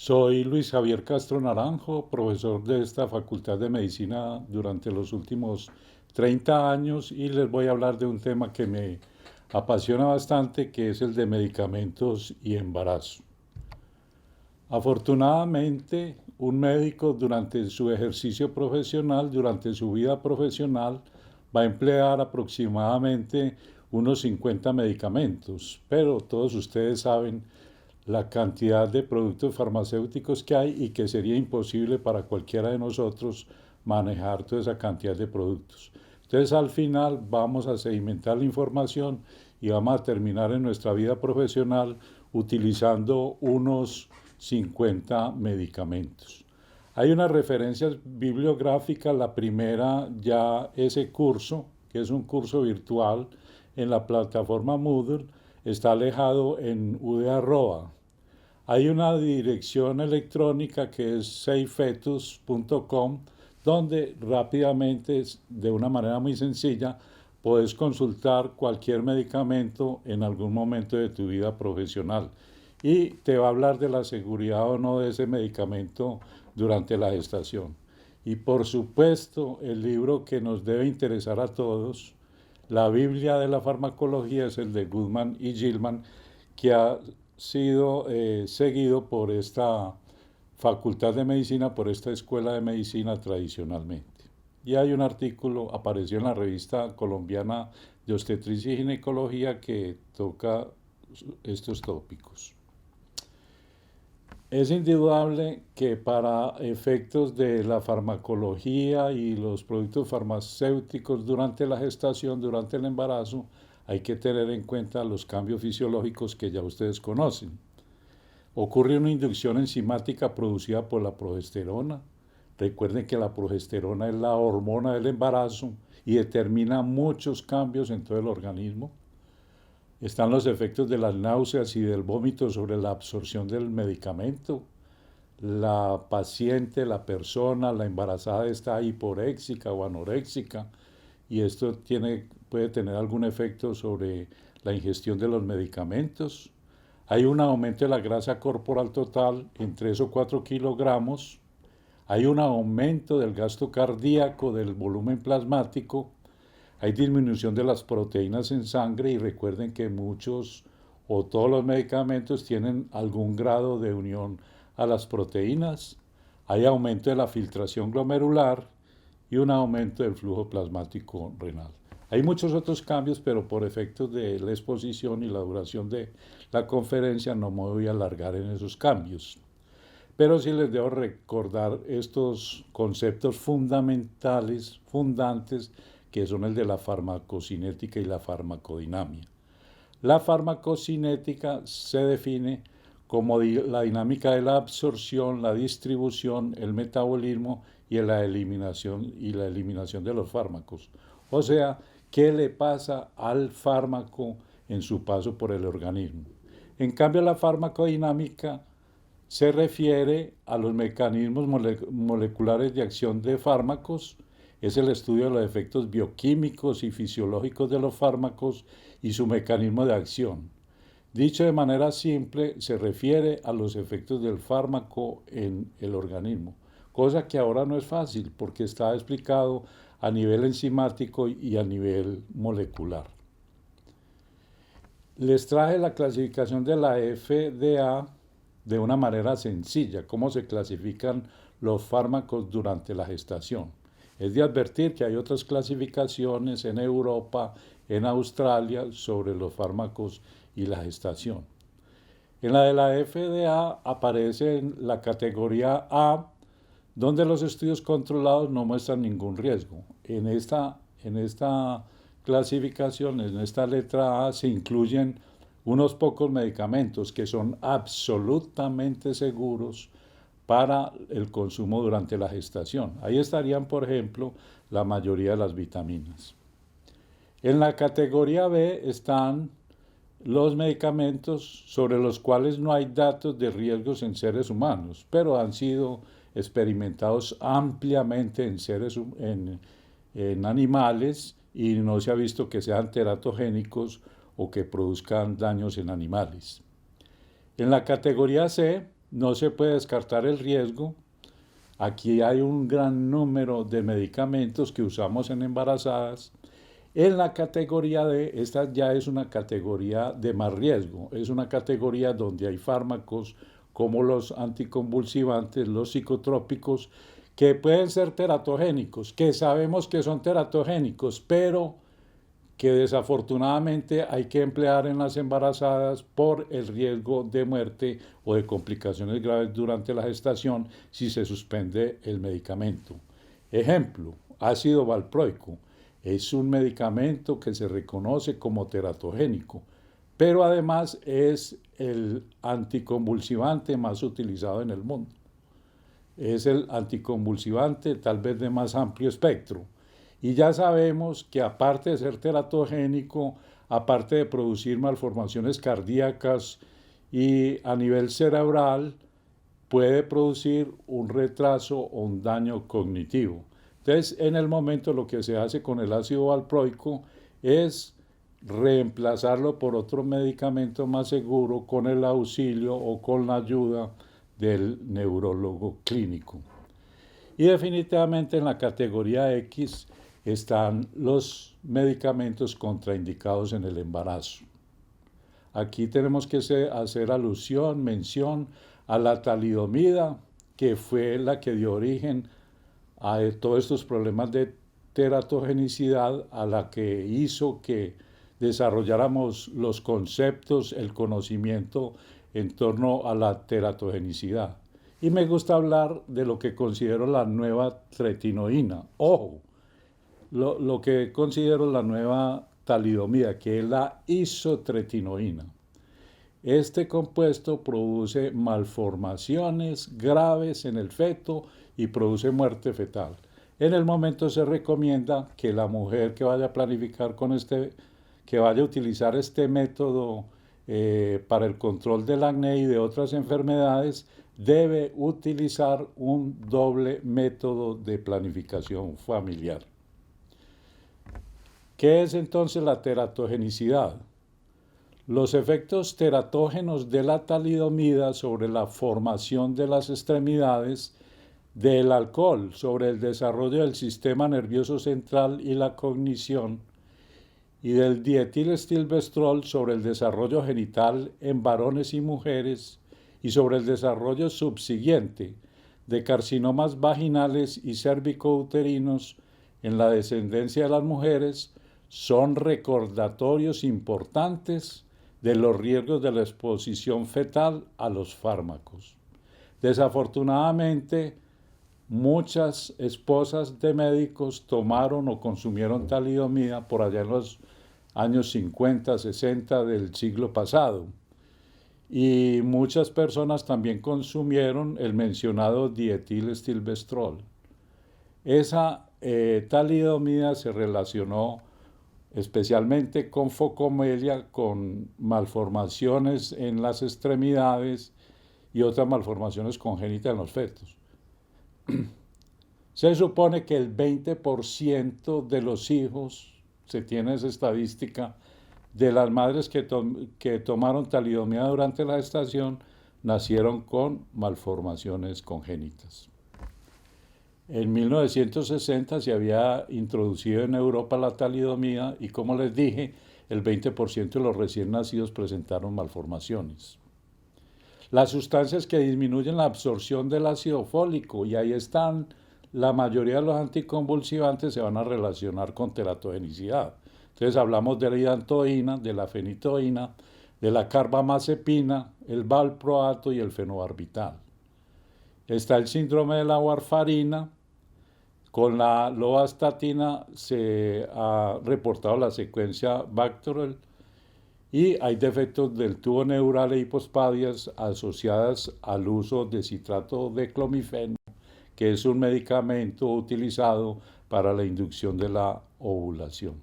Soy Luis Javier Castro Naranjo, profesor de esta Facultad de Medicina durante los últimos 30 años y les voy a hablar de un tema que me apasiona bastante, que es el de medicamentos y embarazo. Afortunadamente, un médico durante su ejercicio profesional, durante su vida profesional, va a emplear aproximadamente unos 50 medicamentos, pero todos ustedes saben la cantidad de productos farmacéuticos que hay y que sería imposible para cualquiera de nosotros manejar toda esa cantidad de productos. Entonces al final vamos a sedimentar la información y vamos a terminar en nuestra vida profesional utilizando unos 50 medicamentos. Hay unas referencias bibliográficas, la primera ya ese curso, que es un curso virtual en la plataforma Moodle, está alejado en UDA-ROA. Hay una dirección electrónica que es safefetus.com donde rápidamente, de una manera muy sencilla, puedes consultar cualquier medicamento en algún momento de tu vida profesional y te va a hablar de la seguridad o no de ese medicamento durante la gestación. Y por supuesto, el libro que nos debe interesar a todos, la Biblia de la farmacología, es el de Goodman y Gilman, que ha sido seguido por esta Facultad de Medicina, por esta Escuela de Medicina tradicionalmente. Y hay un artículo, apareció en la revista colombiana de obstetricia y ginecología que toca estos tópicos. Es indudable que para efectos de la farmacología y los productos farmacéuticos durante la gestación, durante el embarazo, hay que tener en cuenta los cambios fisiológicos que ya ustedes conocen. Ocurre una inducción enzimática producida por la progesterona. Recuerden que la progesterona es la hormona del embarazo y determina muchos cambios en todo el organismo. Están los efectos de las náuseas y del vómito sobre la absorción del medicamento. La paciente, la persona, la embarazada está hiporéxica o anoréxica y esto puede tener algún efecto sobre la ingestión de los medicamentos. Hay un aumento de la grasa corporal total en 3 o 4 kilogramos. Hay un aumento del gasto cardíaco, del volumen plasmático. Hay disminución de las proteínas en sangre y recuerden que muchos o todos los medicamentos tienen algún grado de unión a las proteínas. Hay aumento de la filtración glomerular y un aumento del flujo plasmático renal. Hay muchos otros cambios, pero por efectos de la exposición y la duración de la conferencia no me voy a alargar en esos cambios. Pero sí les debo recordar estos conceptos fundamentales, fundantes, que son el de la farmacocinética y la farmacodinamia. La farmacocinética se define como la dinámica de la absorción, la distribución, el metabolismo y la eliminación de los fármacos. O sea, ¿qué le pasa al fármaco en su paso por el organismo? En cambio, la farmacodinámica se refiere a los mecanismos moleculares de acción de fármacos, es el estudio de los efectos bioquímicos y fisiológicos de los fármacos y su mecanismo de acción. Dicho de manera simple, se refiere a los efectos del fármaco en el organismo, cosa que ahora no es fácil porque está explicado a nivel enzimático y a nivel molecular. Les traje la clasificación de la FDA de una manera sencilla, cómo se clasifican los fármacos durante la gestación. Es de advertir que hay otras clasificaciones en Europa, en Australia, sobre los fármacos y la gestación. En la de la FDA aparece en la categoría A, donde los estudios controlados no muestran ningún riesgo. En esta clasificación, en esta letra A, se incluyen unos pocos medicamentos que son absolutamente seguros para el consumo durante la gestación. Ahí estarían, por ejemplo, la mayoría de las vitaminas. En la categoría B están los medicamentos sobre los cuales no hay datos de riesgos en seres humanos, pero han sido experimentados ampliamente en animales y no se ha visto que sean teratogénicos o que produzcan daños en animales. En la categoría C no se puede descartar el riesgo. Aquí hay un gran número de medicamentos que usamos en embarazadas. En la categoría D, esta ya es una categoría de más riesgo, es una categoría donde hay fármacos como los anticonvulsivantes, los psicotrópicos, que pueden ser teratogénicos, que sabemos que son teratogénicos, pero que desafortunadamente hay que emplear en las embarazadas por el riesgo de muerte o de complicaciones graves durante la gestación si se suspende el medicamento. Ejemplo, ácido valproico. Es un medicamento que se reconoce como teratogénico, pero además es el anticonvulsivante más utilizado en el mundo. Es el anticonvulsivante tal vez de más amplio espectro. Y ya sabemos que aparte de ser teratogénico, aparte de producir malformaciones cardíacas y a nivel cerebral, puede producir un retraso o un daño cognitivo. Entonces, en el momento lo que se hace con el ácido valproico es reemplazarlo por otro medicamento más seguro con el auxilio o con la ayuda del neurólogo clínico. Y definitivamente en la categoría X están los medicamentos contraindicados en el embarazo. Aquí tenemos que hacer alusión, mención a la talidomida, que fue la que dio origen a todos estos problemas de teratogenicidad, a la que hizo que desarrolláramos los conceptos, el conocimiento en torno a la teratogenicidad. Y me gusta hablar de lo que considero la nueva tretinoína. Ojo, lo que considero la nueva talidomida, que es la isotretinoína. Este compuesto produce malformaciones graves en el feto y produce muerte fetal. En el momento se recomienda que la mujer que vaya a planificar que vaya a utilizar este método para el control del acné y de otras enfermedades, debe utilizar un doble método de planificación familiar. ¿Qué es entonces la teratogenicidad? Los efectos teratógenos de la talidomida sobre la formación de las extremidades, del alcohol sobre el desarrollo del sistema nervioso central y la cognición, y del dietilestilbestrol sobre el desarrollo genital en varones y mujeres, y sobre el desarrollo subsiguiente de carcinomas vaginales y cervicouterinos en la descendencia de las mujeres, son recordatorios importantes de los riesgos de la exposición fetal a los fármacos. Desafortunadamente, muchas esposas de médicos tomaron o consumieron talidomida por allá en los años 50, 60 del siglo pasado. Y muchas personas también consumieron el mencionado dietilestilbestrol. Esa talidomida se relacionó especialmente con focomelia, con malformaciones en las extremidades y otras malformaciones congénitas en los fetos. Se supone que el 20% de los hijos, se tiene esa estadística, de las madres que tomaron talidomida durante la gestación, nacieron con malformaciones congénitas. En 1960 se había introducido en Europa la talidomida y, como les dije, el 20% de los recién nacidos presentaron malformaciones. Las sustancias que disminuyen la absorción del ácido fólico, y ahí están, la mayoría de los anticonvulsivantes se van a relacionar con teratogenicidad. Entonces hablamos de la idantoína, de la fenitoína, de la carbamazepina, el valproato y el fenobarbital. Está el síndrome de la warfarina. Con la lovastatina se ha reportado la secuencia Bacterol y hay defectos del tubo neural e hipospadias asociadas al uso de citrato de clomifeno, que es un medicamento utilizado para la inducción de la ovulación.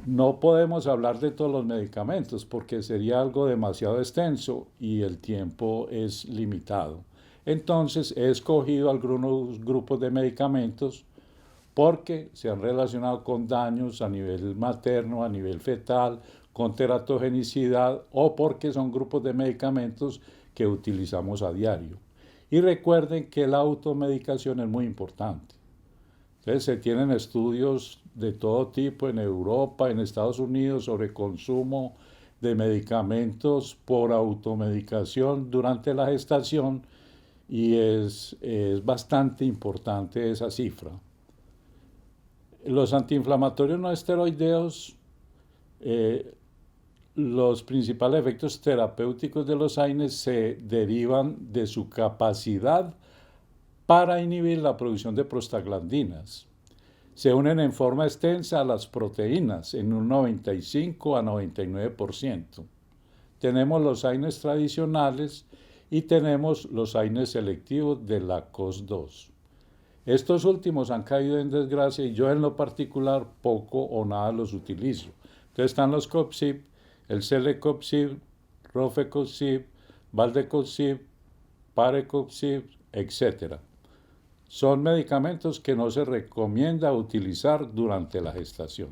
No podemos hablar de todos los medicamentos porque sería algo demasiado extenso y el tiempo es limitado. Entonces he escogido algunos grupos de medicamentos porque se han relacionado con daños a nivel materno, a nivel fetal, con teratogenicidad o porque son grupos de medicamentos que utilizamos a diario. Y recuerden que la automedicación es muy importante. Entonces se tienen estudios de todo tipo en Europa, en Estados Unidos, sobre consumo de medicamentos por automedicación durante la gestación y es bastante importante esa cifra. Los antiinflamatorios no esteroideos, los principales efectos terapéuticos de los AINES se derivan de su capacidad para inhibir la producción de prostaglandinas. Se unen en forma extensa a las proteínas en un 95 a 99%. Tenemos los AINES tradicionales y tenemos los AINES selectivos de la COX-2. Estos últimos han caído en desgracia y yo en lo particular poco o nada los utilizo. Entonces están los COPCIP, el Celecoxib, Rofecoxib, Valdecoxib, Parecoxib, etc. Son medicamentos que no se recomienda utilizar durante la gestación.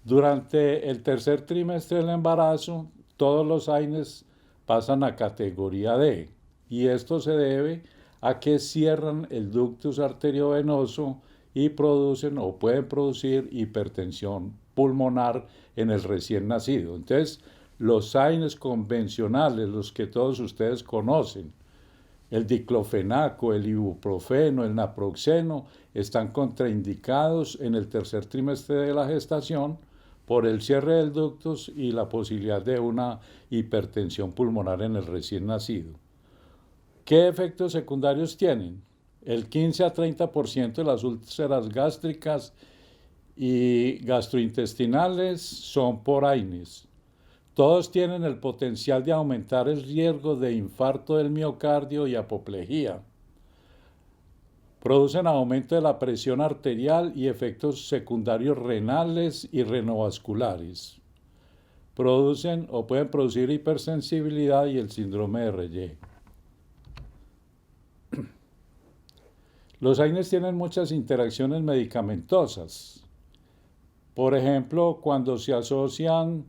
Durante el tercer trimestre del embarazo, todos los AINES pasan a categoría D y esto se debe a que cierran el ductus arteriovenoso y producen o pueden producir hipertensión pulmonar en el recién nacido. Entonces, los AINES convencionales, los que todos ustedes conocen, el diclofenaco, el ibuprofeno, el naproxeno, están contraindicados en el tercer trimestre de la gestación por el cierre del ductus y la posibilidad de una hipertensión pulmonar en el recién nacido. ¿Qué efectos secundarios tienen? El 15 a 30% de las úlceras gástricas y gastrointestinales son por AINES. Todos tienen el potencial de aumentar el riesgo de infarto del miocardio y apoplejía. Producen aumento de la presión arterial y efectos secundarios renales y renovasculares. Producen o pueden producir hipersensibilidad y el síndrome de Reye. Los AINES tienen muchas interacciones medicamentosas. Por ejemplo, cuando se asocian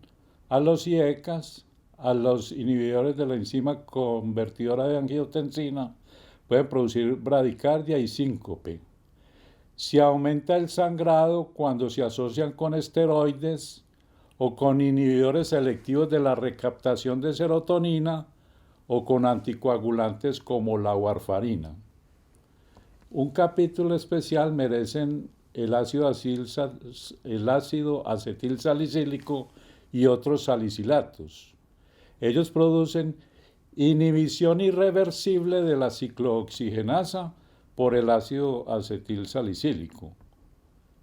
a los IECAS, a los inhibidores de la enzima convertidora de angiotensina, pueden producir bradicardia y síncope. Se aumenta el sangrado cuando se asocian con esteroides o con inhibidores selectivos de la recaptación de serotonina o con anticoagulantes como la warfarina. Un capítulo especial merecen el ácido acetilsalicílico y otros salicilatos. Ellos producen inhibición irreversible de la ciclooxigenasa por el ácido acetilsalicílico.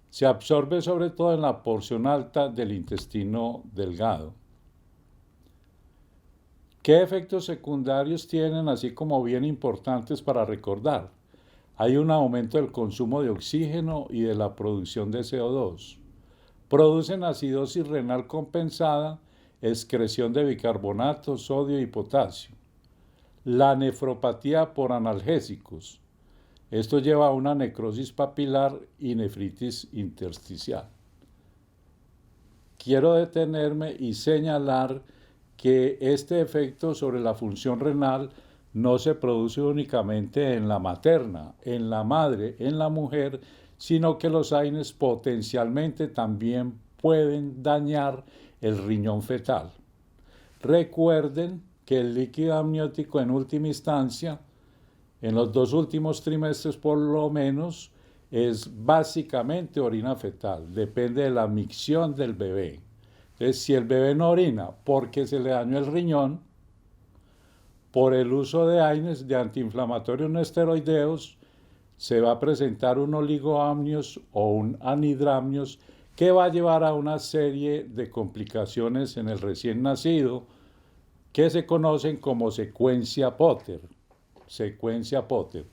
Se absorbe sobre todo en la porción alta del intestino delgado. ¿Qué efectos secundarios tienen, así como bien importantes para recordar? Hay un aumento del consumo de oxígeno y de la producción de CO2. Producen acidosis renal compensada, excreción de bicarbonato, sodio y potasio. La nefropatía por analgésicos. Esto lleva a una necrosis papilar y nefritis intersticial. Quiero detenerme y señalar que este efecto sobre la función renal no se produce únicamente en la materna, en la madre, en la mujer, sino que los AINES potencialmente también pueden dañar el riñón fetal. Recuerden que el líquido amniótico en última instancia, en los 2 últimos trimestres por lo menos, es básicamente orina fetal, depende de la micción del bebé. Entonces, si el bebé no orina porque se le dañó el riñón, por el uso de AINES, de antiinflamatorios no esteroideos, se va a presentar un oligoamnios o un anhidramnios que va a llevar a una serie de complicaciones en el recién nacido que se conocen como secuencia Potter. Secuencia Potter.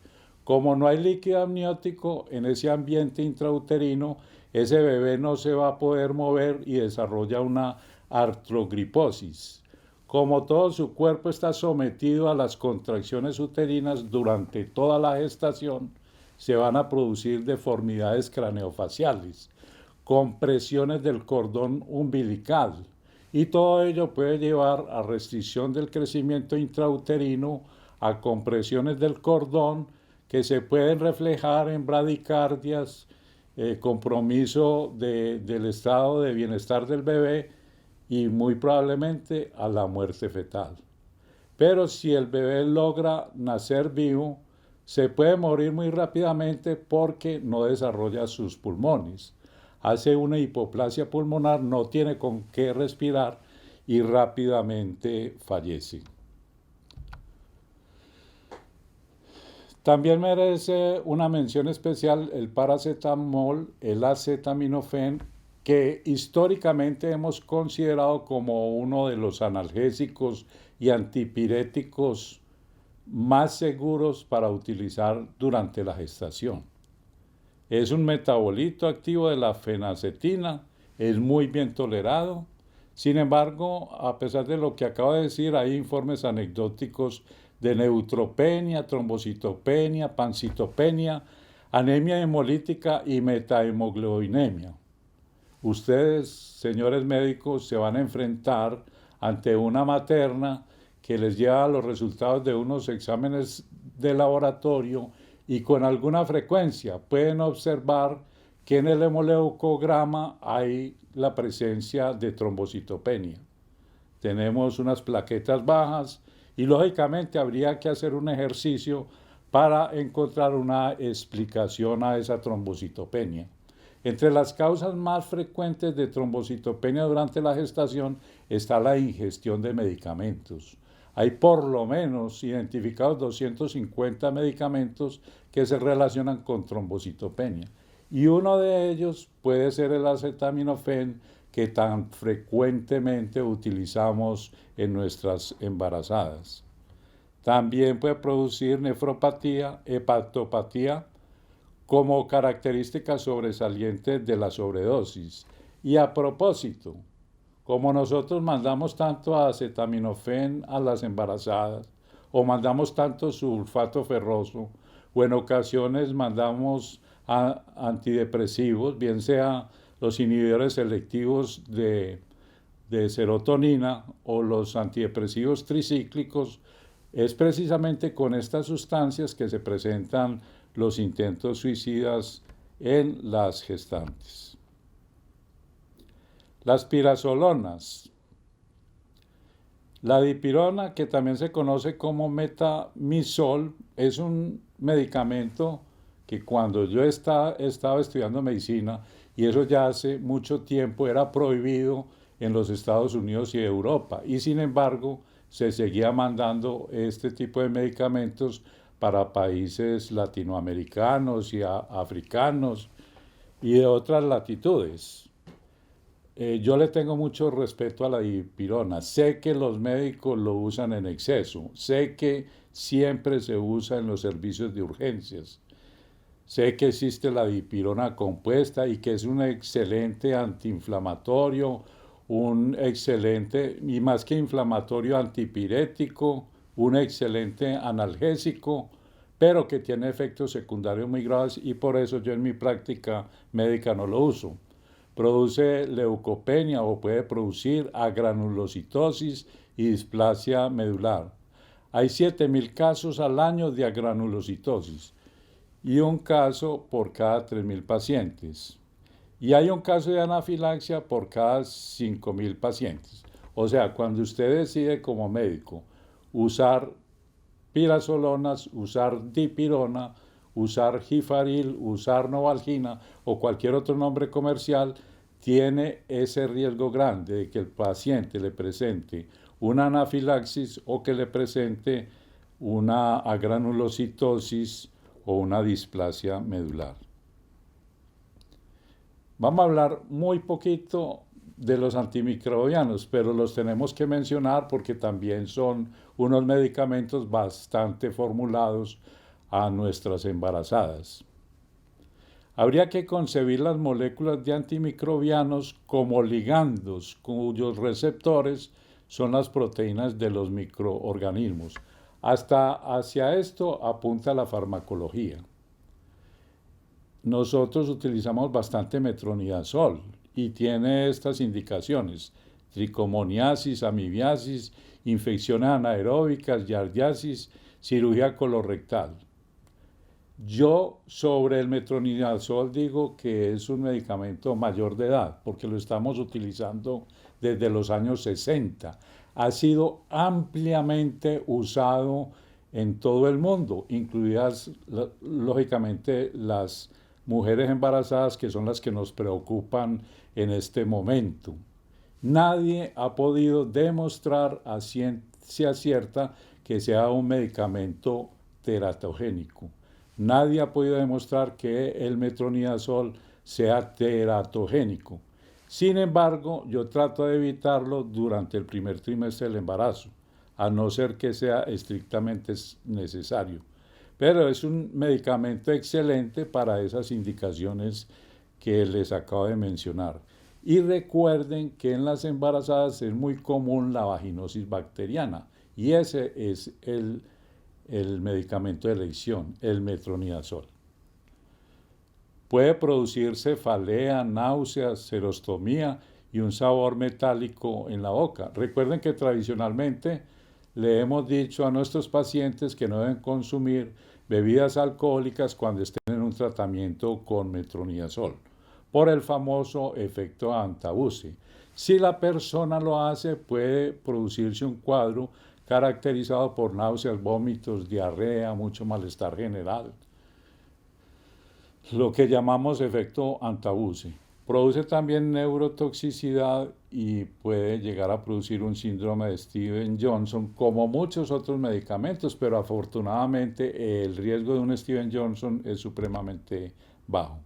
Como no hay líquido amniótico en ese ambiente intrauterino, ese bebé no se va a poder mover y desarrolla una artrogriposis. Como todo su cuerpo está sometido a las contracciones uterinas durante toda la gestación, se van a producir deformidades craneofaciales, compresiones del cordón umbilical y todo ello puede llevar a restricción del crecimiento intrauterino, a compresiones del cordón que se pueden reflejar en bradicardias, compromiso del estado de bienestar del bebé y muy probablemente a la muerte fetal. Pero si el bebé logra nacer vivo, se puede morir muy rápidamente porque no desarrolla sus pulmones. Hace una hipoplasia pulmonar, no tiene con qué respirar y rápidamente fallece. También merece una mención especial el paracetamol, el acetaminofén, que históricamente hemos considerado como uno de los analgésicos y antipiréticos más seguros para utilizar durante la gestación. Es un metabolito activo de la fenacetina, es muy bien tolerado. Sin embargo, a pesar de lo que acabo de decir, hay informes anecdóticos de neutropenia, trombocitopenia, pancitopenia, anemia hemolítica y metahemoglobinemia. Ustedes, señores médicos, se van a enfrentar ante una materna que les lleva los resultados de unos exámenes de laboratorio y con alguna frecuencia pueden observar que en el hemoleucograma hay la presencia de trombocitopenia. Tenemos unas plaquetas bajas y lógicamente habría que hacer un ejercicio para encontrar una explicación a esa trombocitopenia. Entre las causas más frecuentes de trombocitopenia durante la gestación está la ingestión de medicamentos. Hay por lo menos identificados 250 medicamentos que se relacionan con trombocitopenia. Y uno de ellos puede ser el acetaminofén, que tan frecuentemente utilizamos en nuestras embarazadas. También puede producir nefropatía, hepatopatía, como característica sobresaliente de la sobredosis. Y a propósito, como nosotros mandamos tanto acetaminofén a las embarazadas, o mandamos tanto sulfato ferroso, o en ocasiones mandamos antidepresivos, bien sea los inhibidores selectivos de serotonina o los antidepresivos tricíclicos, es precisamente con estas sustancias que se presentan los intentos suicidas en las gestantes. Las pirazolonas. La dipirona, que también se conoce como metamizol, es un medicamento que cuando yo estaba estudiando medicina, y eso ya hace mucho tiempo, era prohibido en los Estados Unidos y Europa. Y sin embargo, se seguía mandando este tipo de medicamentos para países latinoamericanos y africanos y de otras latitudes. Yo le tengo mucho respeto a la dipirona. Sé que los médicos lo usan en exceso. Sé que siempre se usa en los servicios de urgencias. Sé que existe la dipirona compuesta y que es un excelente antiinflamatorio, un excelente, y más que inflamatorio, antipirético, un excelente analgésico, pero que tiene efectos secundarios muy graves y por eso yo en mi práctica médica no lo uso. Produce leucopenia o puede producir agranulocitosis y displasia medular. Hay 7.000 casos al año de agranulocitosis y un caso por cada 3.000 pacientes. Y hay un caso de anafilaxia por cada 5.000 pacientes. O sea, cuando usted decide como médico usar pirazolonas, usar dipirona, usar gifaril, usar novalgina o cualquier otro nombre comercial, tiene ese riesgo grande de que el paciente le presente una anafilaxis o que le presente una agranulocitosis o una displasia medular. Vamos a hablar muy poquito de los antimicrobianos, pero los tenemos que mencionar porque también son unos medicamentos bastante formulados a nuestras embarazadas. Habría que concebir las moléculas de antimicrobianos como ligandos, cuyos receptores son las proteínas de los microorganismos. Hacia esto apunta la farmacología. Nosotros utilizamos bastante metronidazol y tiene estas indicaciones. tricomoniasis, amibiasis, infecciones anaeróbicas, yardiasis, cirugía colorectal. Yo sobre el metronidazol digo que es un medicamento mayor de edad, porque lo estamos utilizando desde los años 60. Ha sido ampliamente usado en todo el mundo, incluidas lógicamente las mujeres embarazadas, que son las que nos preocupan en este momento. Nadie ha podido demostrar a ciencia cierta que sea un medicamento teratogénico. Nadie ha podido demostrar que el metronidazol sea teratogénico. Sin embargo, yo trato de evitarlo durante el primer trimestre del embarazo, a no ser que sea estrictamente necesario. Pero es un medicamento excelente para esas indicaciones que les acabo de mencionar. Y recuerden que en las embarazadas es muy común la vaginosis bacteriana, y ese es el medicamento de elección, el metronidazol. Puede producir cefalea, náuseas, serostomía y un sabor metálico en la boca. Recuerden que tradicionalmente le hemos dicho a nuestros pacientes que no deben consumir bebidas alcohólicas cuando estén en un tratamiento con metronidazol, por el famoso efecto Antabuse. Si la persona lo hace, puede producirse un cuadro caracterizado por náuseas, vómitos, diarrea, mucho malestar general, lo que llamamos efecto Antabuse. Produce también neurotoxicidad y puede llegar a producir un síndrome de Stevens-Johnson, como muchos otros medicamentos, pero afortunadamente el riesgo de un Stevens-Johnson es supremamente bajo.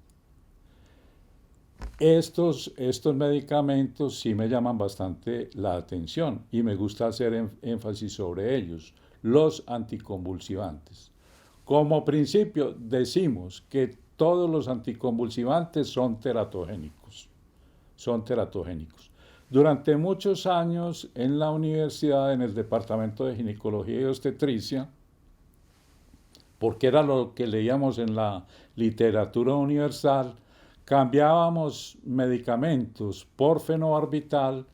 Estos medicamentos sí me llaman bastante la atención y me gusta hacer énfasis sobre ellos, los anticonvulsivantes. Como principio decimos que todos los anticonvulsivantes son teratogénicos. Durante muchos años en la universidad, en el departamento de ginecología y obstetricia, porque era lo que leíamos en la literatura universal, cambiábamos medicamentos por fenobarbital,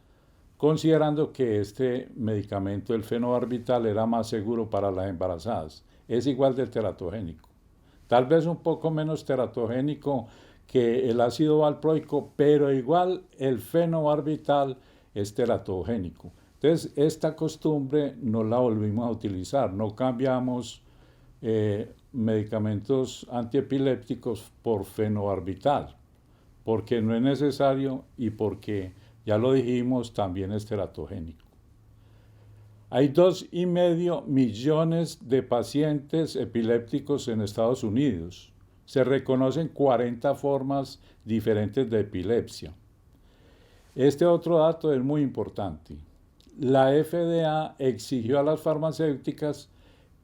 considerando que este medicamento, el fenobarbital, era más seguro para las embarazadas. Es igual de teratogénico. Tal vez un poco menos teratogénico que el ácido valproico, pero igual el fenobarbital es teratogénico. Entonces, esta costumbre no la volvimos a utilizar, no cambiamos medicamentos antiepilépticos por fenobarbital, porque no es necesario y porque, ya lo dijimos, también es teratogénico. Hay 2,5 millones de pacientes epilépticos en Estados Unidos. Se reconocen 40 formas diferentes de epilepsia. Este otro dato es muy importante. La FDA exigió a las farmacéuticas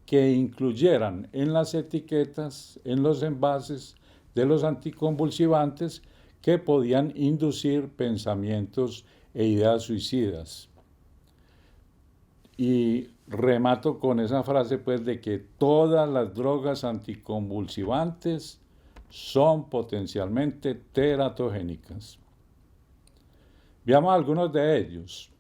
que incluyeran en las etiquetas, en los envases de los anticonvulsivantes, que podían inducir pensamientos e ideas suicidas. Y remato con esa frase, pues, de que todas las drogas anticonvulsivantes son potencialmente teratogénicas. Veamos algunos de ellos.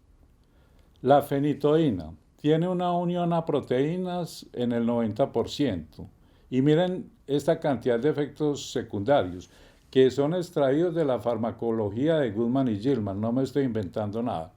La fenitoína tiene una unión a proteínas en el 90%. Y miren esta cantidad de efectos secundarios que son extraídos de la farmacología de Goodman y Gilman, no me estoy inventando nada.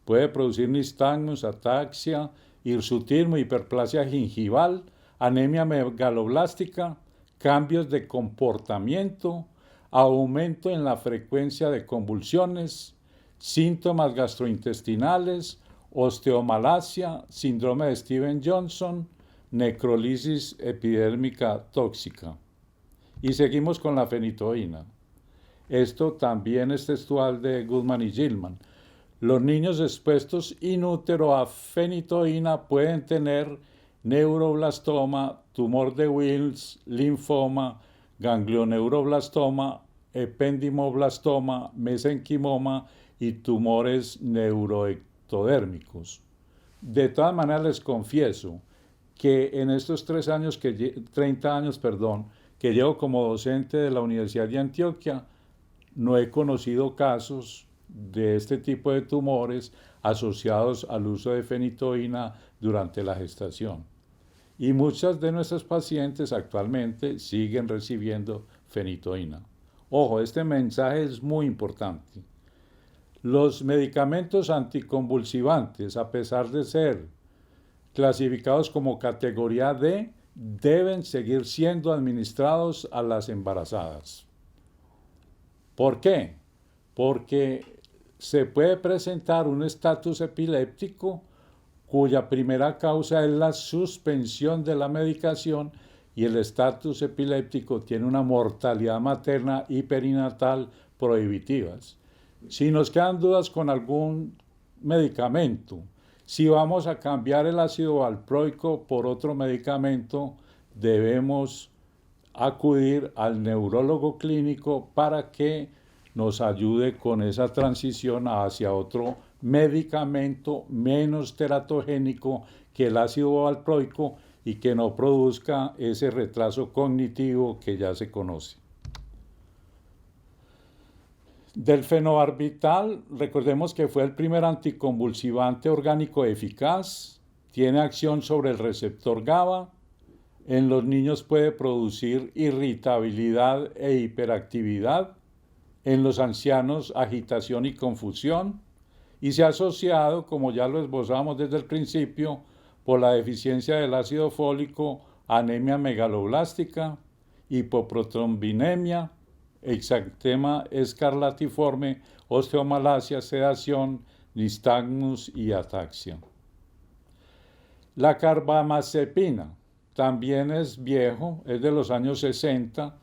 Puede producir nistagmus, ataxia, hirsutismo, hiperplasia gingival, anemia megaloblástica, cambios de comportamiento, aumento en la frecuencia de convulsiones, síntomas gastrointestinales, osteomalacia, síndrome de Stevens-Johnson, necrólisis epidérmica tóxica. Y seguimos con la fenitoína. Esto también es textual de Goodman y Gilman. Los niños expuestos in útero a fenitoína pueden tener neuroblastoma, tumor de Wills, linfoma, ganglioneuroblastoma, ependimoblastoma, mesenquimoma y tumores neuroectodérmicos. De todas maneras les confieso que en estos 30 años, que llevo como docente de la Universidad de Antioquia, no he conocido casos de este tipo de tumores asociados al uso de fenitoína durante la gestación. Y muchas de nuestras pacientes actualmente siguen recibiendo fenitoína. Ojo, este mensaje es muy importante. Los medicamentos anticonvulsivantes, a pesar de ser clasificados como categoría D, deben seguir siendo administrados a las embarazadas. ¿Por qué? Porque se puede presentar un estatus epiléptico cuya primera causa es la suspensión de la medicación y el estatus epiléptico tiene una mortalidad materna y perinatal prohibitivas. Si nos quedan dudas con algún medicamento, si vamos a cambiar el ácido valproico por otro medicamento, debemos acudir al neurólogo clínico para que nos ayude con esa transición hacia otro medicamento menos teratogénico que el ácido valproico y que no produzca ese retraso cognitivo que ya se conoce. Del fenobarbital, recordemos que fue el primer anticonvulsivante orgánico eficaz, tiene acción sobre el receptor GABA, en los niños puede producir irritabilidad e hiperactividad, en los ancianos agitación y confusión, y se ha asociado, como ya lo esbozamos desde el principio, por la deficiencia del ácido fólico, anemia megaloblástica, hipoprotrombinemia, exantema escarlatiforme, osteomalacia, sedación, nistagmus y ataxia. La carbamazepina también es viejo, es de los años 60.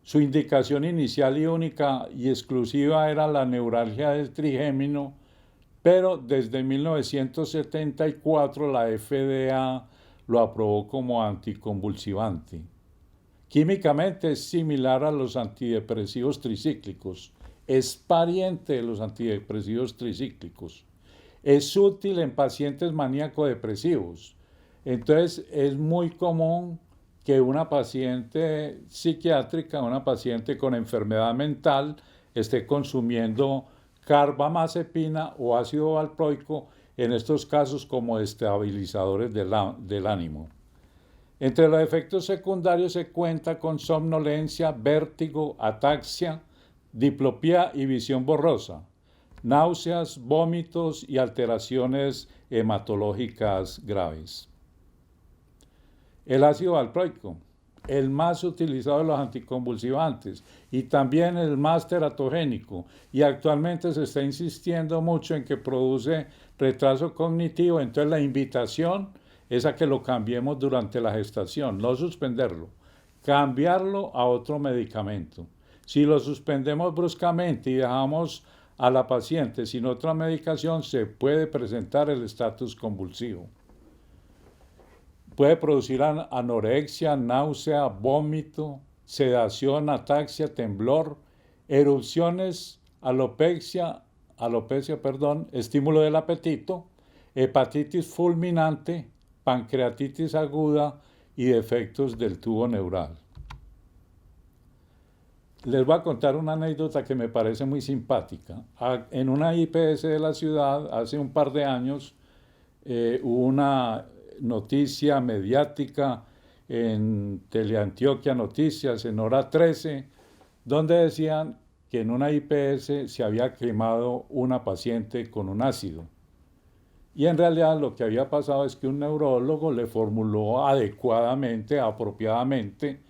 Su indicación inicial y única y exclusiva era la neuralgia del trigémino, pero desde 1974 la FDA lo aprobó como anticonvulsivante. Químicamente es similar a los antidepresivos tricíclicos, es pariente de los antidepresivos tricíclicos, es útil en pacientes maníaco-depresivos. Entonces es muy común que una paciente psiquiátrica, una paciente con enfermedad mental, esté consumiendo carbamazepina o ácido valproico, en estos casos como estabilizadores del ánimo. Entre los efectos secundarios se cuenta con somnolencia, vértigo, ataxia, diplopía y visión borrosa, náuseas, vómitos y alteraciones hematológicas graves. El ácido valproico, el más utilizado de los anticonvulsivantes y también el más teratogénico, y actualmente se está insistiendo mucho en que produce retraso cognitivo. Entonces la invitación es a que lo cambiemos durante la gestación, no suspenderlo, cambiarlo a otro medicamento. Si lo suspendemos bruscamente y dejamos a la paciente sin otra medicación, se puede presentar el estatus convulsivo. Puede producir anorexia, náusea, vómito, sedación, ataxia, temblor, erupciones, alopecia, estímulo del apetito, hepatitis fulminante, pancreatitis aguda y defectos del tubo neural. Les voy a contar una anécdota que me parece muy simpática. En una IPS de la ciudad, hace un par de años, hubo una noticia mediática en Teleantioquia Noticias, en Hora 13, donde decían que en una IPS se había quemado una paciente con un ácido. Y en realidad lo que había pasado es que un neurólogo le formuló adecuadamente, apropiadamente,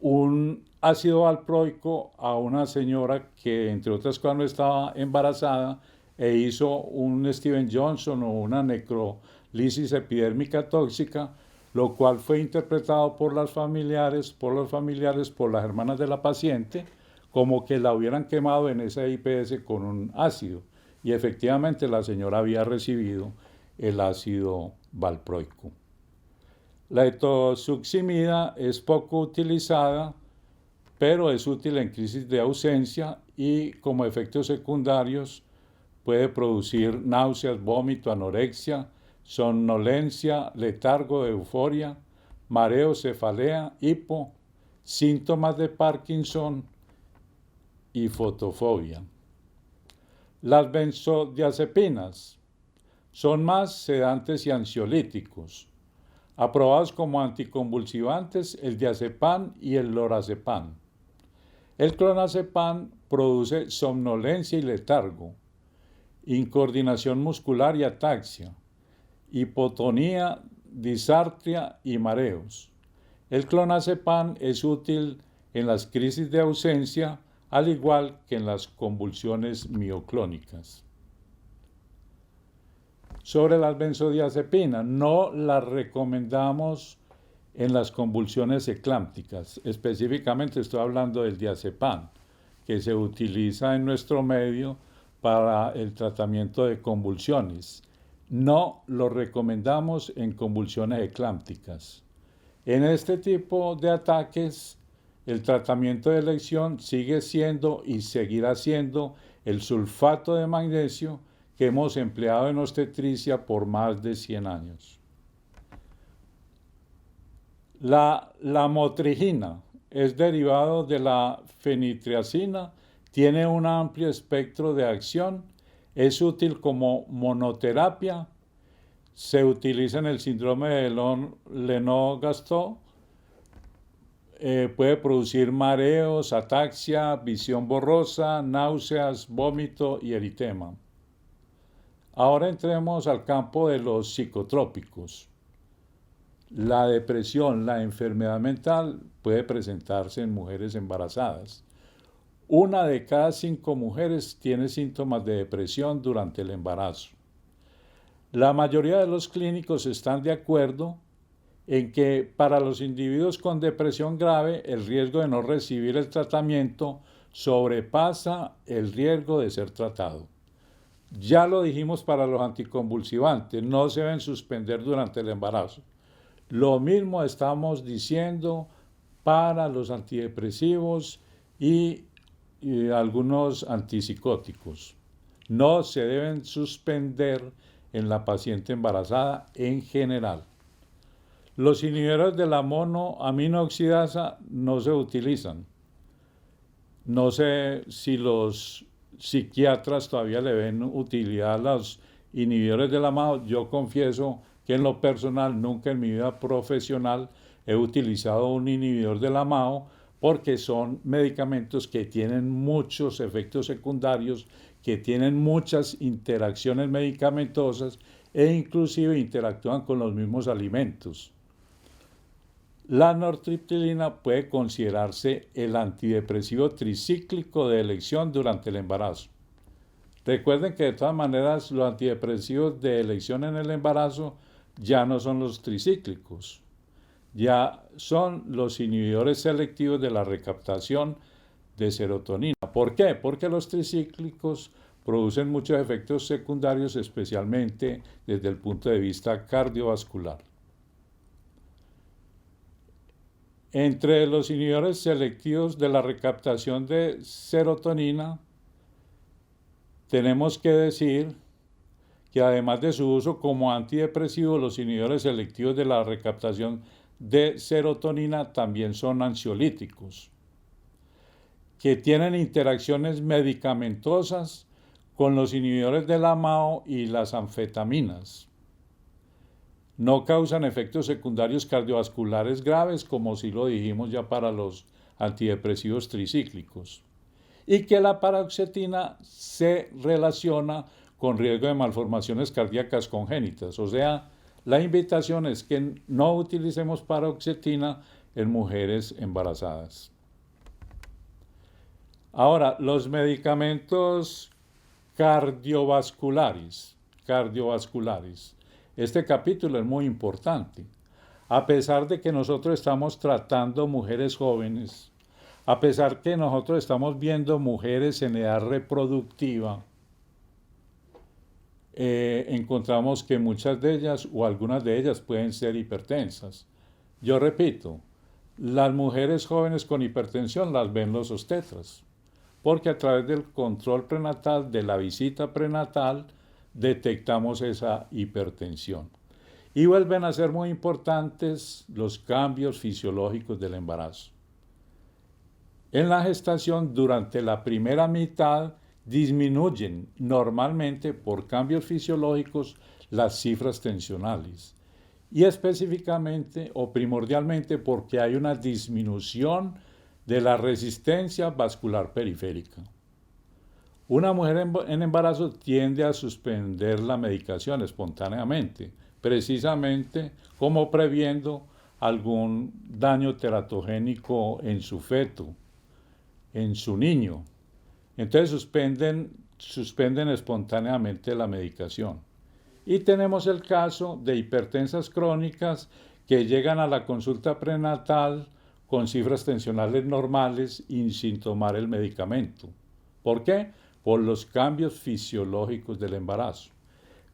un ácido valproico a una señora que, entre otras cosas, no estaba embarazada e hizo un Steven Johnson o una necrolisis epidérmica tóxica, lo cual fue interpretado por los familiares, por las hermanas de la paciente, como que la hubieran quemado en esa IPS con un ácido. Y efectivamente la señora había recibido el ácido valproico. La etosuximida es poco utilizada, pero es útil en crisis de ausencia y como efectos secundarios puede producir náuseas, vómito, anorexia, somnolencia, letargo, euforia, mareo, cefalea, hipo, síntomas de Parkinson y fotofobia. Las benzodiazepinas son más sedantes y ansiolíticos, aprobados como anticonvulsivantes el diazepam y el lorazepam. El clonazepam produce somnolencia y letargo, incoordinación muscular y ataxia, hipotonía, disartria y mareos. El clonazepam es útil en las crisis de ausencia, al igual que en las convulsiones mioclónicas. Sobre las benzodiazepinas, no las recomendamos en las convulsiones eclámpticas. Específicamente estoy hablando del diazepam, que se utiliza en nuestro medio para el tratamiento de convulsiones. No lo recomendamos en convulsiones eclámpticas. En este tipo de ataques, el tratamiento de elección sigue siendo y seguirá siendo el sulfato de magnesio que hemos empleado en obstetricia por más de 100 años. La lamotrigina es derivado de la fenitriacina, tiene un amplio espectro de acción, es útil como monoterapia, se utiliza en el síndrome de Lennox-Gastaut, puede producir mareos, ataxia, visión borrosa, náuseas, vómito y eritema. Ahora entremos al campo de los psicotrópicos. La depresión, la enfermedad mental puede presentarse en mujeres embarazadas. 1 de cada 5 mujeres tiene síntomas de depresión durante el embarazo. La mayoría de los clínicos están de acuerdo en que para los individuos con depresión grave el riesgo de no recibir el tratamiento sobrepasa el riesgo de ser tratado. Ya lo dijimos para los anticonvulsivantes, no se deben suspender durante el embarazo. Lo mismo estamos diciendo para los antidepresivos y algunos antipsicóticos. No se deben suspender en la paciente embarazada en general. Los inhibidores de la monoaminooxidasa no se utilizan. No sé si los psiquiatras todavía le ven utilidad a los inhibidores de la MAO. Yo confieso que en lo personal nunca en mi vida profesional he utilizado un inhibidor de la MAO porque son medicamentos que tienen muchos efectos secundarios, que tienen muchas interacciones medicamentosas e inclusive interactúan con los mismos alimentos. La nortriptilina puede considerarse el antidepresivo tricíclico de elección durante el embarazo. Recuerden que de todas maneras los antidepresivos de elección en el embarazo ya no son los tricíclicos, ya son los inhibidores selectivos de la recaptación de serotonina. ¿Por qué? Porque los tricíclicos producen muchos efectos secundarios, especialmente desde el punto de vista cardiovascular. Entre los inhibidores selectivos de la recaptación de serotonina, tenemos que decir que además de su uso como antidepresivo, los inhibidores selectivos de la recaptación de serotonina también son ansiolíticos, que tienen interacciones medicamentosas con los inhibidores de la MAO y las anfetaminas. No causan efectos secundarios cardiovasculares graves, como si lo dijimos ya para los antidepresivos tricíclicos. Y que la paroxetina se relaciona con riesgo de malformaciones cardíacas congénitas. O sea, la invitación es que no utilicemos paroxetina en mujeres embarazadas. Ahora, los medicamentos cardiovasculares. Este capítulo es muy importante. A pesar de que nosotros estamos tratando mujeres jóvenes, a pesar que nosotros estamos viendo mujeres en edad reproductiva, encontramos que muchas de ellas o algunas de ellas pueden ser hipertensas. Yo repito, las mujeres jóvenes con hipertensión las ven los obstetras, porque a través del control prenatal, de la visita prenatal, detectamos esa hipertensión. Y vuelven a ser muy importantes los cambios fisiológicos del embarazo. En la gestación, durante la primera mitad, disminuyen normalmente por cambios fisiológicos las cifras tensionales y específicamente o primordialmente porque hay una disminución de la resistencia vascular periférica. Una mujer en embarazo tiende a suspender la medicación espontáneamente, precisamente como previendo algún daño teratogénico en su feto, en su niño. Entonces suspenden espontáneamente la medicación. Y tenemos el caso de hipertensas crónicas que llegan a la consulta prenatal con cifras tensionales normales y sin tomar el medicamento. ¿Por qué? Por los cambios fisiológicos del embarazo.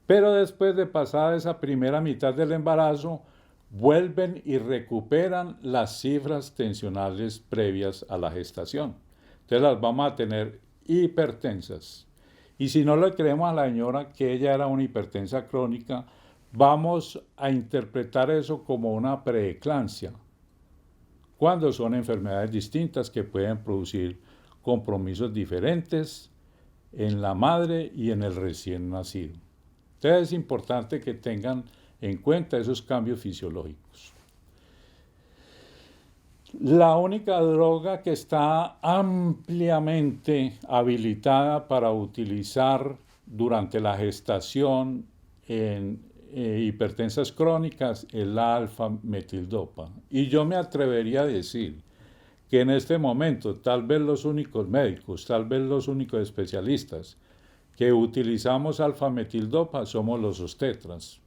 Pero después de pasada esa primera mitad del embarazo, vuelven y recuperan las cifras tensionales previas a la gestación. Entonces las vamos a tener hipertensas. Y si no le creemos a la señora que ella era una hipertensa crónica, vamos a interpretar eso como una preeclampsia, cuando son enfermedades distintas que pueden producir compromisos diferentes en la madre y en el recién nacido. Entonces es importante que tengan en cuenta esos cambios fisiológicos. La única droga que está ampliamente habilitada para utilizar durante la gestación en hipertensas crónicas es la alfa-metildopa. Y yo me atrevería a decir que en este momento tal vez los únicos médicos, tal vez los únicos especialistas que utilizamos alfa-metildopa somos los obstetras,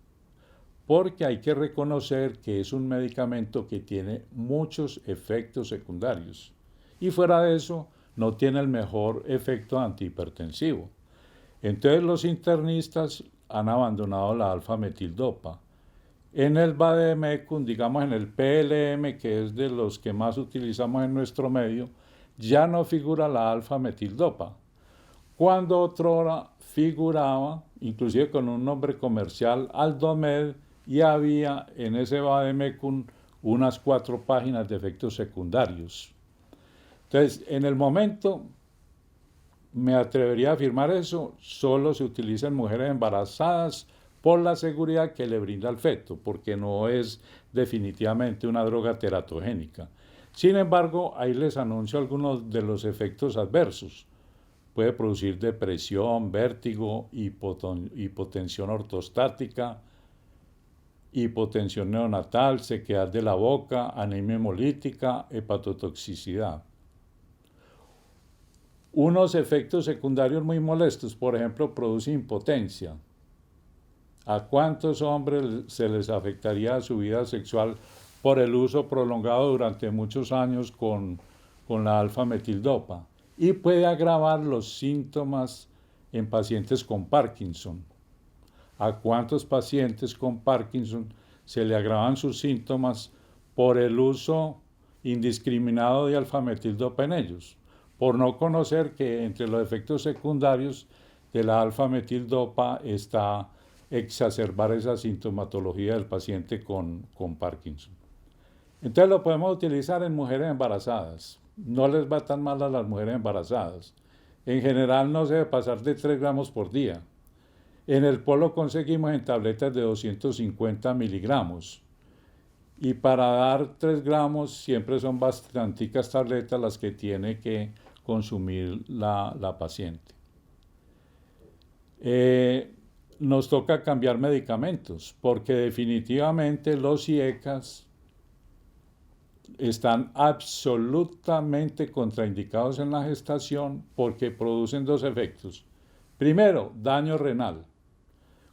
porque hay que reconocer que es un medicamento que tiene muchos efectos secundarios y fuera de eso no tiene el mejor efecto antihipertensivo. Entonces los internistas han abandonado la alfa-metildopa. En el vademecum, digamos en el PLM, que es de los que más utilizamos en nuestro medio, ya no figura la alfa-metildopa, cuando otrora figuraba, inclusive con un nombre comercial, Aldomed, y había en ese vademecum unas 4 páginas de efectos secundarios. Entonces, en el momento, me atrevería a afirmar eso, solo se utiliza en mujeres embarazadas por la seguridad que le brinda al feto, porque no es definitivamente una droga teratogénica. Sin embargo, ahí les anuncio algunos de los efectos adversos. Puede producir depresión, vértigo, hipotensión ortostática, hipotensión neonatal, sequedad de la boca, anemia hemolítica, hepatotoxicidad. Unos efectos secundarios muy molestos, por ejemplo, produce impotencia. ¿A cuántos hombres se les afectaría su vida sexual por el uso prolongado durante muchos años con la alfa-metildopa? Y puede agravar los síntomas en pacientes con Parkinson. ¿A cuántos pacientes con Parkinson se le agravan sus síntomas por el uso indiscriminado de alfa-metildopa en ellos? Por no conocer que entre los efectos secundarios de la alfa-metildopa está exacerbar esa sintomatología del paciente con Parkinson. Entonces lo podemos utilizar en mujeres embarazadas. No les va tan mal a las mujeres embarazadas. En general no se debe pasar de 3 gramos por día. En el polo conseguimos en tabletas de 250 miligramos. Y para dar 3 gramos siempre son bastanticas tabletas las que tiene que consumir la paciente. Nos toca cambiar medicamentos porque definitivamente los IECAS están absolutamente contraindicados en la gestación porque producen 2 efectos. Primero, daño renal,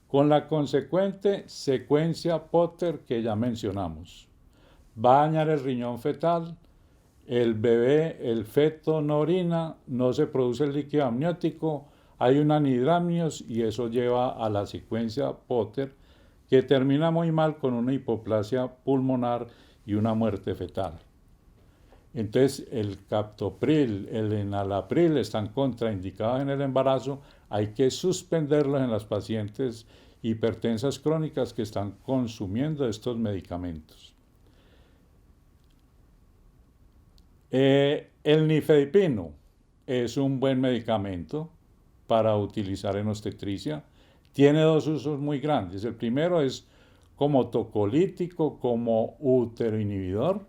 con la consecuente secuencia Potter que ya mencionamos. Va a dañar el riñón fetal, el bebé, el feto no orina, no se produce el líquido amniótico, hay un anhidramnios y eso lleva a la secuencia Potter que termina muy mal con una hipoplasia pulmonar y una muerte fetal. Entonces el captopril, el enalapril están contraindicados en el embarazo, hay que suspenderlos en las pacientes hipertensas crónicas que están consumiendo estos medicamentos. El nifedipino es un buen medicamento, para utilizar en obstetricia. Tiene dos usos muy grandes. El primero es como tocolítico, como uteroinhibidor.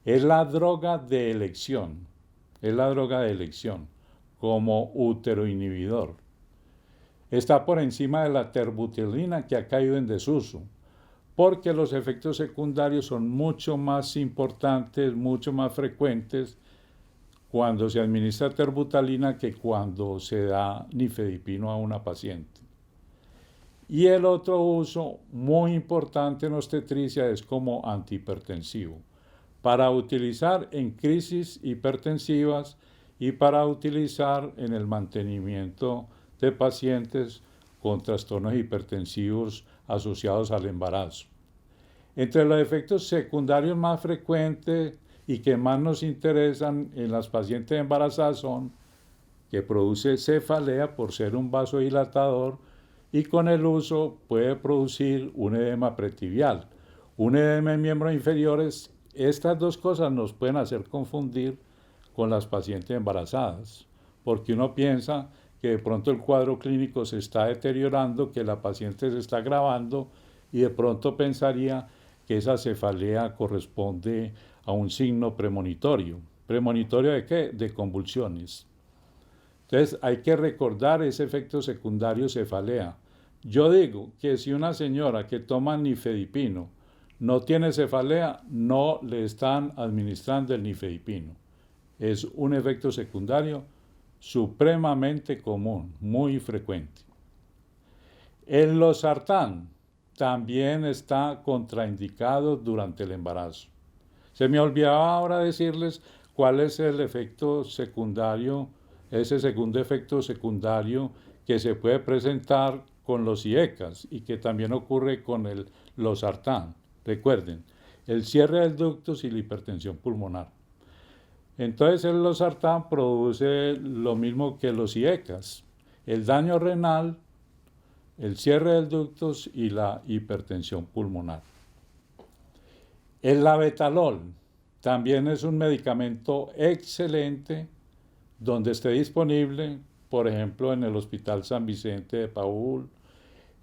Es la droga de elección. Es la droga de elección como uteroinhibidor. Está por encima de la terbutilina, que ha caído en desuso, porque los efectos secundarios son mucho más importantes, mucho más frecuentes cuando se administra terbutalina que cuando se da nifedipino a una paciente. Y el otro uso muy importante en obstetricia es como antihipertensivo, para utilizar en crisis hipertensivas y para utilizar en el mantenimiento de pacientes con trastornos hipertensivos asociados al embarazo. Entre los efectos secundarios más frecuentes y que más nos interesan en las pacientes embarazadas son que produce cefalea por ser un vasodilatador y con el uso puede producir un edema pretibial, un edema en miembros inferiores. Estas dos cosas nos pueden hacer confundir con las pacientes embarazadas, porque uno piensa que de pronto el cuadro clínico se está deteriorando, que la paciente se está agravando y de pronto pensaría que esa cefalea corresponde a un signo premonitorio. ¿Premonitorio de qué? De convulsiones. Entonces hay que recordar ese efecto secundario cefalea. Yo digo que si una señora que toma nifedipino no tiene cefalea, no le están administrando el nifedipino. Es un efecto secundario supremamente común, muy frecuente. El losartán también está contraindicado durante el embarazo. Se me olvidaba ahora decirles cuál es el efecto secundario, ese segundo efecto secundario que se puede presentar con los IECAS y que también ocurre con el losartán. Recuerden, el cierre del ductus y la hipertensión pulmonar. Entonces el losartán produce lo mismo que los IECAS, el daño renal, el cierre del ductus y la hipertensión pulmonar. El labetalol también es un medicamento excelente donde esté disponible, por ejemplo en el Hospital San Vicente de Paúl,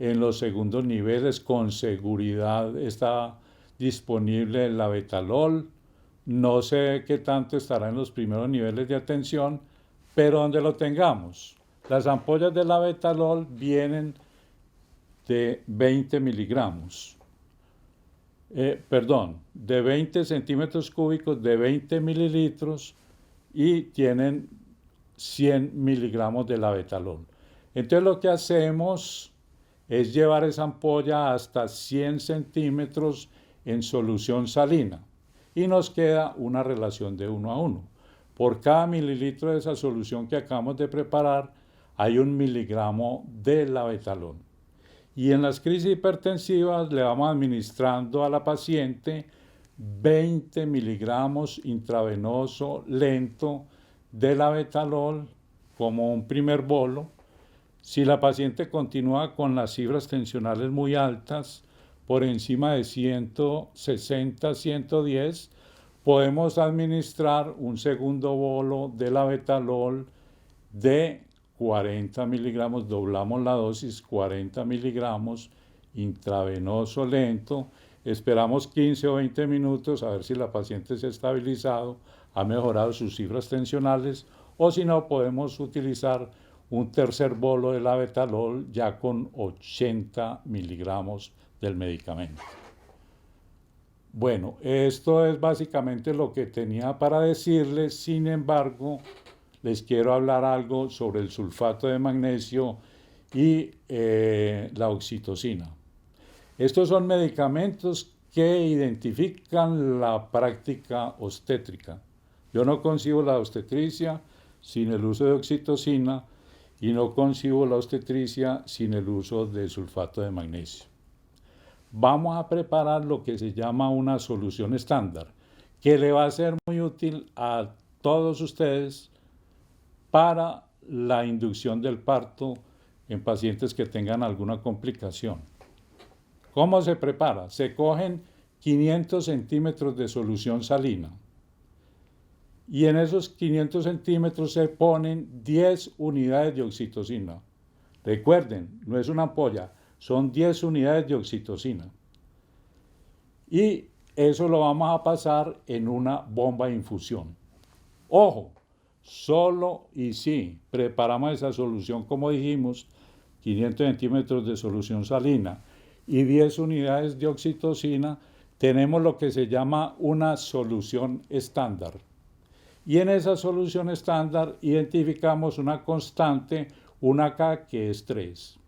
en los segundos niveles con seguridad está disponible el labetalol. No sé qué tanto estará en los primeros niveles de atención, pero donde lo tengamos. Las ampollas de labetalol vienen de 20 miligramos. De 20 centímetros cúbicos de 20 mililitros y tienen 100 miligramos de labetalol. Entonces lo que hacemos es llevar esa ampolla hasta 100 centímetros en solución salina y nos queda una relación de 1 a 1. Por cada mililitro de esa solución que acabamos de preparar hay 1 miligramo de labetalol. Y en las crisis hipertensivas le vamos administrando a la paciente 20 miligramos intravenoso lento de labetalol como un primer bolo. Si la paciente continúa con las cifras tensionales muy altas, por encima de 160, 110, podemos administrar un segundo bolo de labetalol de 40 miligramos, doblamos la dosis, 40 miligramos, intravenoso lento, esperamos 15 o 20 minutos a ver si la paciente se ha estabilizado, ha mejorado sus cifras tensionales, o si no, podemos utilizar un tercer bolo de labetalol ya con 80 miligramos del medicamento. Bueno, esto es básicamente lo que tenía para decirles. Sin embargo, les quiero hablar algo sobre el sulfato de magnesio y la oxitocina. Estos son medicamentos que identifican la práctica obstétrica. Yo no concibo la obstetricia sin el uso de oxitocina y no concibo la obstetricia sin el uso de sulfato de magnesio. Vamos a preparar lo que se llama una solución estándar, que le va a ser muy útil a todos ustedes para la inducción del parto en pacientes que tengan alguna complicación. ¿Cómo se prepara? Se cogen 500 centímetros de solución salina. y en esos 500 centímetros se ponen 10 unidades de oxitocina. Recuerden, no es una ampolla, son 10 unidades de oxitocina. Y eso lo vamos a pasar en una bomba de infusión. Ojo, solo y si preparamos esa solución, como dijimos, 500 centímetros de solución salina y 10 unidades de oxitocina, tenemos lo que se llama una solución estándar. Y en esa solución estándar identificamos una constante, una K, que es 3.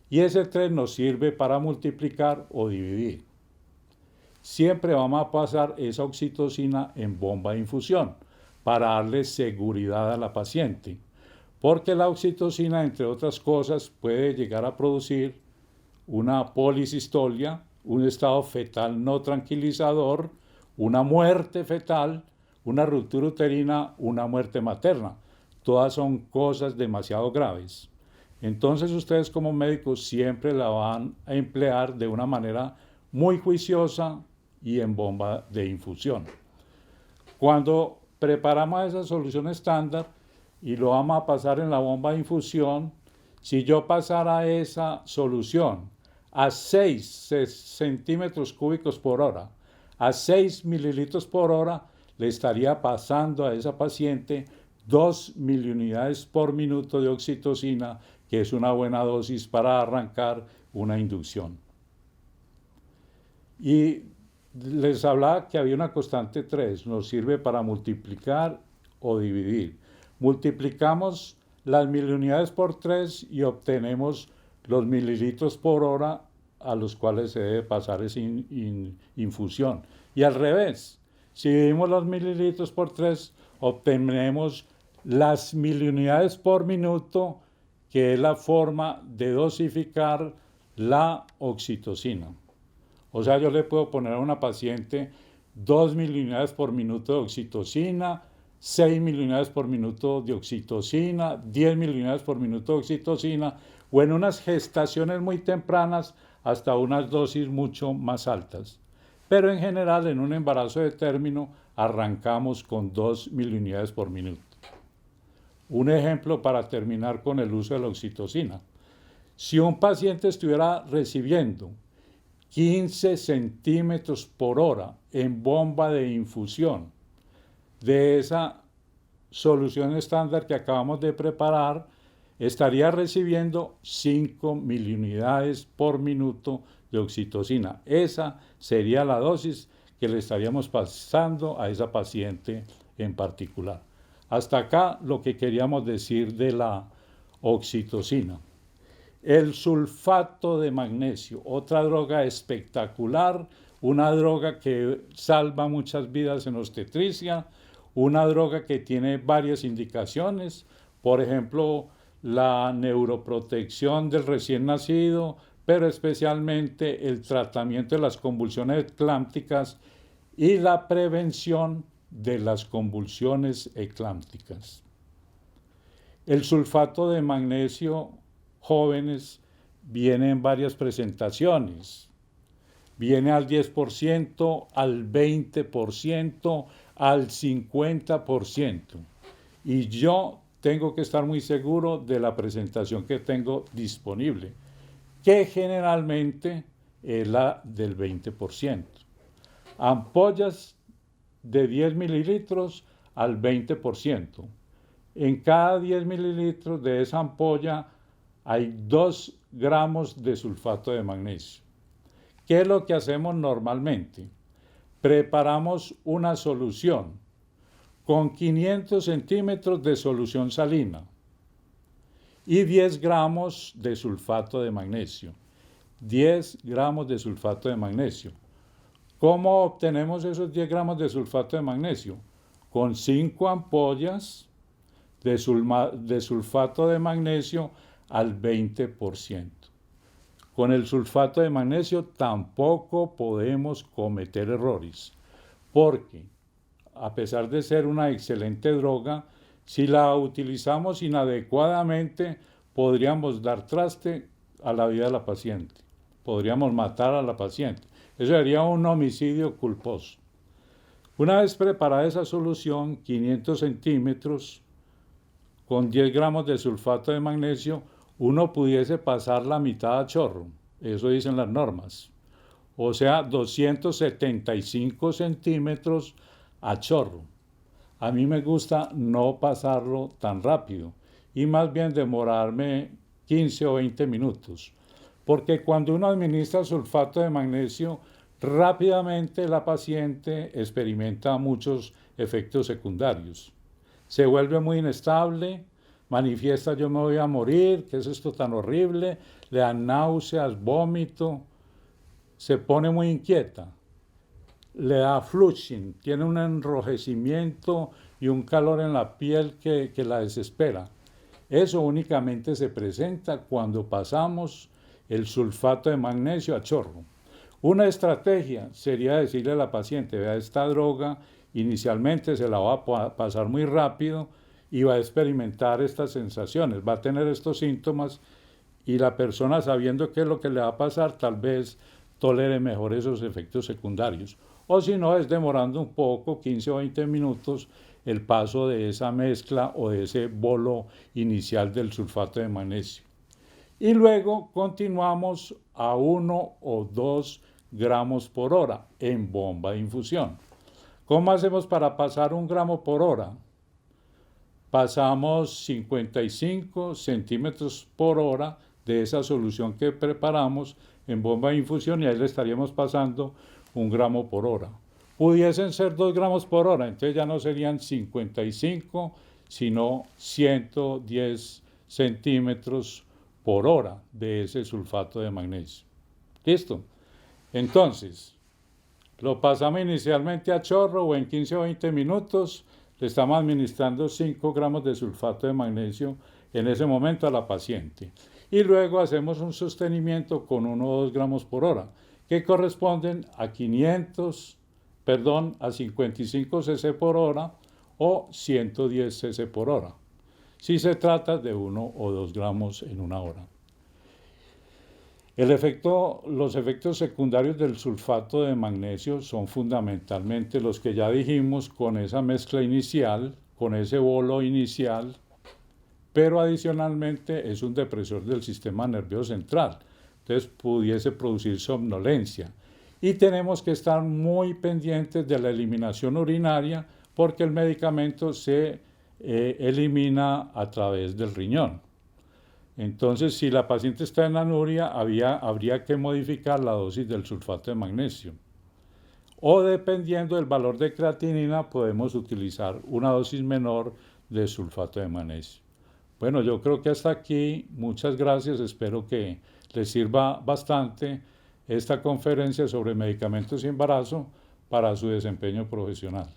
Y ese 3 nos sirve para multiplicar o dividir. Siempre vamos a pasar esa oxitocina en bomba de infusión para darle seguridad a la paciente. Porque la oxitocina, entre otras cosas, puede llegar a producir una polisistolia, un estado fetal no tranquilizador, una muerte fetal, una ruptura uterina, una muerte materna. Todas son cosas demasiado graves. Entonces ustedes como médicos siempre la van a emplear de una manera muy juiciosa y en bomba de infusión. Cuando preparamos esa solución estándar y lo vamos a pasar en la bomba de infusión, si yo pasara esa solución a 6 centímetros cúbicos por hora, a 6 mililitros por hora, le estaría pasando a esa paciente 2 miliunidades por minuto de oxitocina, que es una buena dosis para arrancar una inducción. Y les hablaba que había una constante 3, nos sirve para multiplicar o dividir. Multiplicamos las miliunidades por 3 y obtenemos los mililitros por hora a los cuales se debe pasar esa infusión. Y al revés, si dividimos los mililitros por 3, obtenemos las miliunidades por minuto, que es la forma de dosificar la oxitocina. O sea, yo le puedo poner a una paciente 2 miliunidades por minuto de oxitocina, 6 miliunidades por minuto de oxitocina, 10 miliunidades por minuto de oxitocina, o en unas gestaciones muy tempranas hasta unas dosis mucho más altas. Pero en general, en un embarazo de término, arrancamos con 2 miliunidades por minuto. Un ejemplo para terminar con el uso de la oxitocina. Si un paciente estuviera recibiendo 15 centímetros por hora en bomba de infusión de esa solución estándar que acabamos de preparar, estaría recibiendo 5 miliunidades por minuto de oxitocina. Esa sería la dosis que le estaríamos pasando a esa paciente en particular. Hasta acá lo que queríamos decir de la oxitocina. El sulfato de magnesio, otra droga espectacular, una droga que salva muchas vidas en obstetricia, una droga que tiene varias indicaciones, por ejemplo, la neuroprotección del recién nacido, pero especialmente el tratamiento de las convulsiones eclámpticas y la prevención de las convulsiones eclámpticas. El sulfato de magnesio, jóvenes, viene en varias presentaciones. Viene al 10%, al 20%, al 50%. Y yo tengo que estar muy seguro de la presentación que tengo disponible, que generalmente es la del 20%. Ampollas de 10 mililitros al 20%. En cada 10 mililitros de esa ampolla hay 2 gramos de sulfato de magnesio. ¿Qué es lo que hacemos normalmente? Preparamos una solución con 500 centímetros de solución salina y 10 gramos de sulfato de magnesio. 10 gramos de sulfato de magnesio. ¿Cómo obtenemos esos 10 gramos de sulfato de magnesio? Con 5 ampollas de sulfato de magnesio al 20%. Con el sulfato de magnesio tampoco podemos cometer errores, porque a pesar de ser una excelente droga, si la utilizamos inadecuadamente, podríamos dar traste a la vida de la paciente, podríamos matar a la paciente. Eso sería un homicidio culposo. Una vez preparada esa solución, 500 centímetros, con 10 gramos de sulfato de magnesio, uno pudiese pasar la mitad a chorro. Eso dicen las normas. O sea, 275 centímetros a chorro. A mí me gusta no pasarlo tan rápido y más bien demorarme 15 o 20 minutos. Porque cuando uno administra sulfato de magnesio, rápidamente la paciente experimenta muchos efectos secundarios. Se vuelve muy inestable, manifiesta yo me voy a morir, ¿qué es esto tan horrible? Le dan náuseas, vómito, se pone muy inquieta, le da flushing, tiene un enrojecimiento y un calor en la piel que la desespera. Eso únicamente se presenta cuando pasamos el sulfato de magnesio a chorro. Una estrategia sería decirle a la paciente, vea, esta droga inicialmente se la va a pasar muy rápido y va a experimentar estas sensaciones, va a tener estos síntomas y la persona, sabiendo qué es lo que le va a pasar, tal vez tolere mejor esos efectos secundarios. O si no, es demorando un poco, 15 o 20 minutos, el paso de esa mezcla o de ese bolo inicial del sulfato de magnesio. Y luego continuamos a 1 o 2 gramos por hora en bomba de infusión. ¿Cómo hacemos para pasar 1 gramo por hora? Pasamos 55 centímetros por hora de esa solución que preparamos en bomba de infusión y ahí le estaríamos pasando 1 gramo por hora. Pudiesen ser 2 gramos por hora, entonces ya no serían 55, sino 110 centímetros por hora de ese sulfato de magnesio. ¿Listo? Entonces, lo pasamos inicialmente a chorro o en 15 o 20 minutos, le estamos administrando 5 gramos de sulfato de magnesio en ese momento a la paciente. Y luego hacemos un sostenimiento con 1 o 2 gramos por hora, que corresponden a 55 cc por hora o 110 cc por hora, si se trata de 1 o 2 gramos en 1 hora. Los efectos secundarios del sulfato de magnesio son fundamentalmente los que ya dijimos con esa mezcla inicial, con ese bolo inicial, pero adicionalmente es un depresor del sistema nervioso central, entonces pudiese producir somnolencia. Y tenemos que estar muy pendientes de la eliminación urinaria porque el medicamento se elimina a través del riñón. Entonces, si la paciente está en anuria, habría que modificar la dosis del sulfato de magnesio. O dependiendo del valor de creatinina, podemos utilizar una dosis menor de sulfato de magnesio. Bueno, yo creo que hasta aquí. Muchas gracias. Espero que les sirva bastante esta conferencia sobre medicamentos y embarazo para su desempeño profesional.